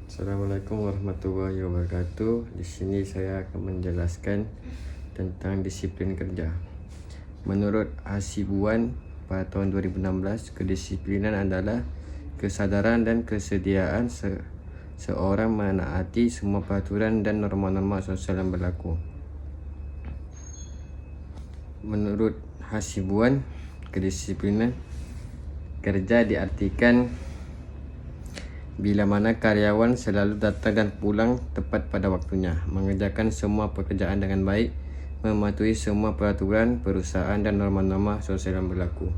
Assalamualaikum warahmatullahi wabarakatuh. Di sini saya akan menjelaskan tentang disiplin kerja. Menurut Hasibuan pada tahun 2016, kedisiplinan adalah kesadaran dan kesediaan seorang menaati semua peraturan dan norma-norma sosial yang berlaku. Menurut Hasibuan, kedisiplinan kerja diartikan bila mana karyawan selalu datang dan pulang tepat pada waktunya, mengerjakan semua pekerjaan dengan baik, mematuhi semua peraturan perusahaan dan norma-norma sosial yang berlaku.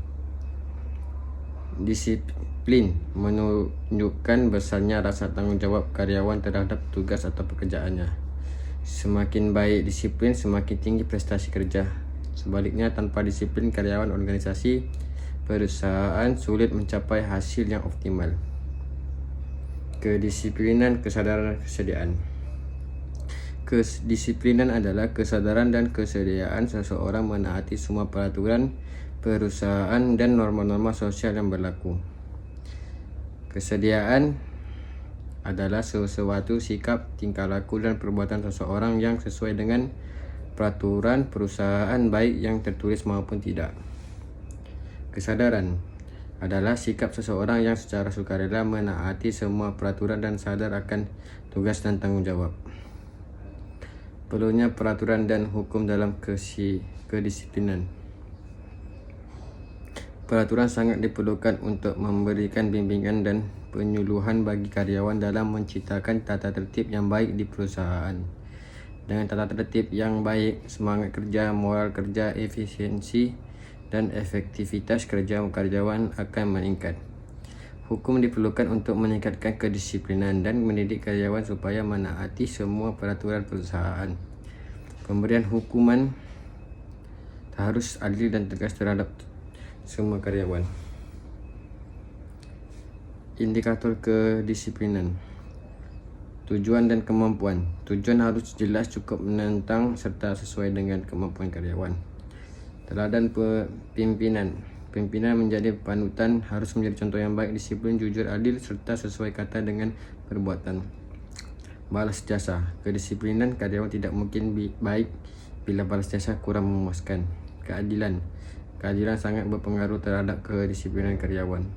Disiplin menunjukkan besarnya rasa tanggungjawab karyawan terhadap tugas atau pekerjaannya. Semakin baik disiplin, semakin tinggi prestasi kerja. Sebaliknya, tanpa disiplin karyawan organisasi perusahaan sulit mencapai hasil yang optimal. Kedisiplinan, kesadaran, kesediaan. Kedisiplinan adalah kesadaran dan kesediaan seseorang menaati semua peraturan perusahaan dan norma-norma sosial yang berlaku. Kesediaan adalah sesuatu sikap, tingkah laku dan perbuatan seseorang yang sesuai dengan peraturan perusahaan baik yang tertulis maupun tidak. Kesadaran adalah sikap seseorang yang secara sukarela menaati semua peraturan dan sadar akan tugas dan tanggungjawab. Perlunya peraturan dan hukum dalam kedisiplinan. Peraturan sangat diperlukan untuk memberikan bimbingan dan penyuluhan bagi karyawan dalam menciptakan tata tertib yang baik di perusahaan. Dengan tata tertib yang baik, semangat kerja, moral kerja, efisiensi dan efektivitas kerja karyawan akan meningkat. Hukum diperlukan untuk meningkatkan kedisiplinan dan mendidik karyawan supaya menaati semua peraturan perusahaan. Pemberian hukuman harus adil dan tegas terhadap semua karyawan. Indikator kedisiplinan. Tujuan dan kemampuan. Tujuan harus jelas, cukup menentang serta sesuai dengan kemampuan karyawan. Teladan pimpinan. Pimpinan menjadi panutan, harus menjadi contoh yang baik, disiplin, jujur, adil, serta sesuai kata dengan perbuatan. Balas jasa. Kedisiplinan karyawan tidak mungkin baik bila balas jasa kurang memuaskan. Keadilan. Keadilan sangat berpengaruh terhadap kedisiplinan karyawan.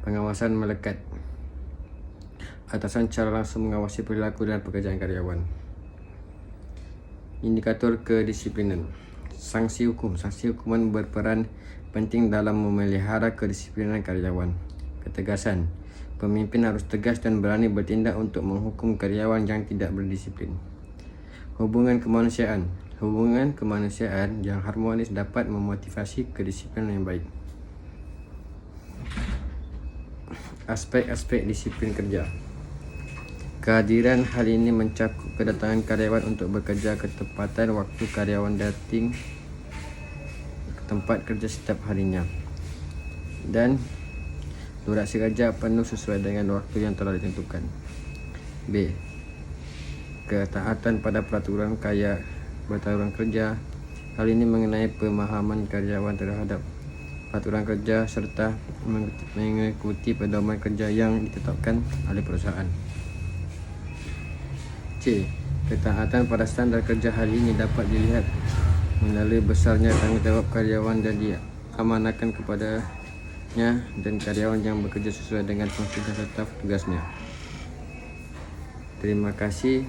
Pengawasan melekat. Atasan secara langsung mengawasi perilaku dan pekerjaan karyawan. Indikator kedisiplinan. Sanksi hukum. Sanksi hukuman berperan penting dalam memelihara kedisiplinan karyawan. Ketegasan. Pemimpin harus tegas dan berani bertindak untuk menghukum karyawan yang tidak berdisiplin. Hubungan kemanusiaan. Hubungan kemanusiaan yang harmonis dapat memotivasi kedisiplinan yang baik. Aspek-aspek disiplin kerja. Kehadiran hal ini mencakup kedatangan karyawan untuk bekerja, ketepatan waktu karyawan dating ke tempat kerja setiap harinya, dan durasi kerja penuh sesuai dengan waktu yang telah ditentukan. B. Ketaatan pada peraturan kerja. Hal ini mengenai pemahaman karyawan terhadap peraturan kerja serta mengikuti pedoman kerja yang ditetapkan oleh perusahaan. C. Ketaatan pada standar kerja. Hal ini dapat dilihat melalui besarnya tanggungjawab karyawan dan diamanahkan kepadanya dan karyawan yang bekerja sesuai dengan fungsi serta tugasnya. Terima kasih.